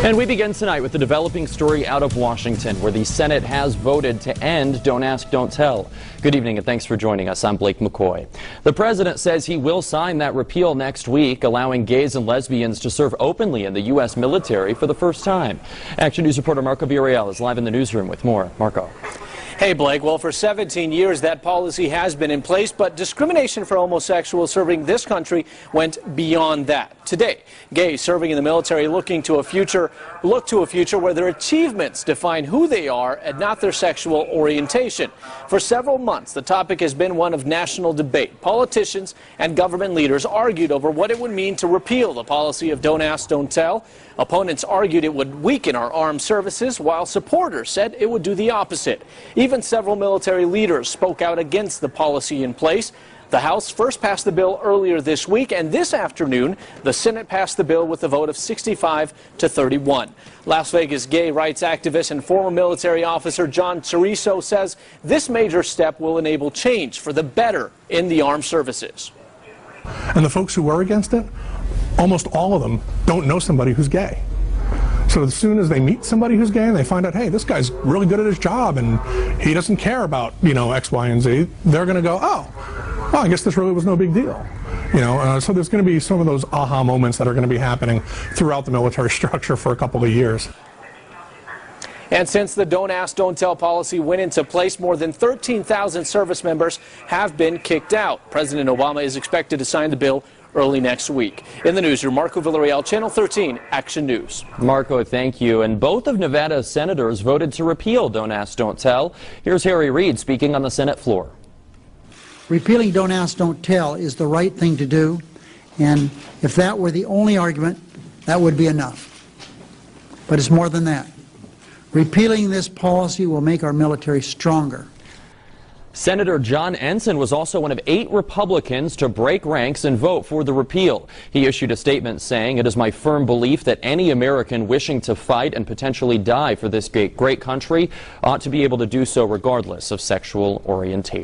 And we begin tonight with the developing story out of Washington, where the Senate has voted to end Don't Ask, Don't Tell. Good evening and thanks for joining us. I'm Blake McCoy. The president says he will sign that repeal next week, allowing gays and lesbians to serve openly in the U.S. military for the first time. Action News reporter Marco Villarreal is live in the newsroom with more. Marco. Hey, Blake. Well, for 17 years, that policy has been in place, but discrimination for homosexuals serving this country went beyond that. Today, gays serving in the military look to a future where their achievements define who they are and not their sexual orientation. For several months, the topic has been one of national debate. Politicians and government leaders argued over what it would mean to repeal the policy of Don't Ask, Don't Tell. Opponents argued it would weaken our armed services, while supporters said it would do the opposite. Even several military leaders spoke out against the policy in place. The House first passed the bill earlier this week, and this afternoon, the Senate passed the bill with a vote of 65 to 31. Las Vegas gay rights activist and former military officer John Chorizo says this major step will enable change for the better in the armed services. And the folks who were against it, almost all of them don't know somebody who's gay. So as soon as they meet somebody who's gay and they find out, hey, this guy's really good at his job and he doesn't care about, X, Y, and Z, they're going to go, oh, well, I guess this really was no big deal. So there's going to be some of those aha moments that are going to be happening throughout the military structure for a couple of years. And since the Don't Ask, Don't Tell policy went into place, more than 13,000 service members have been kicked out. President Obama is expected to sign the bill early next week. In the newsroom, Marco Villarreal, Channel 13, Action News. Marco, thank you. And both of Nevada's senators voted to repeal Don't Ask, Don't Tell. Here's Harry Reid speaking on the Senate floor. Repealing Don't Ask, Don't Tell is the right thing to do, and if that were the only argument, that would be enough. But it's more than that. Repealing this policy will make our military stronger. Senator John Ensign was also one of 8 Republicans to break ranks and vote for the repeal. He issued a statement saying, "It is my firm belief that any American wishing to fight and potentially die for this great country ought to be able to do so regardless of sexual orientation."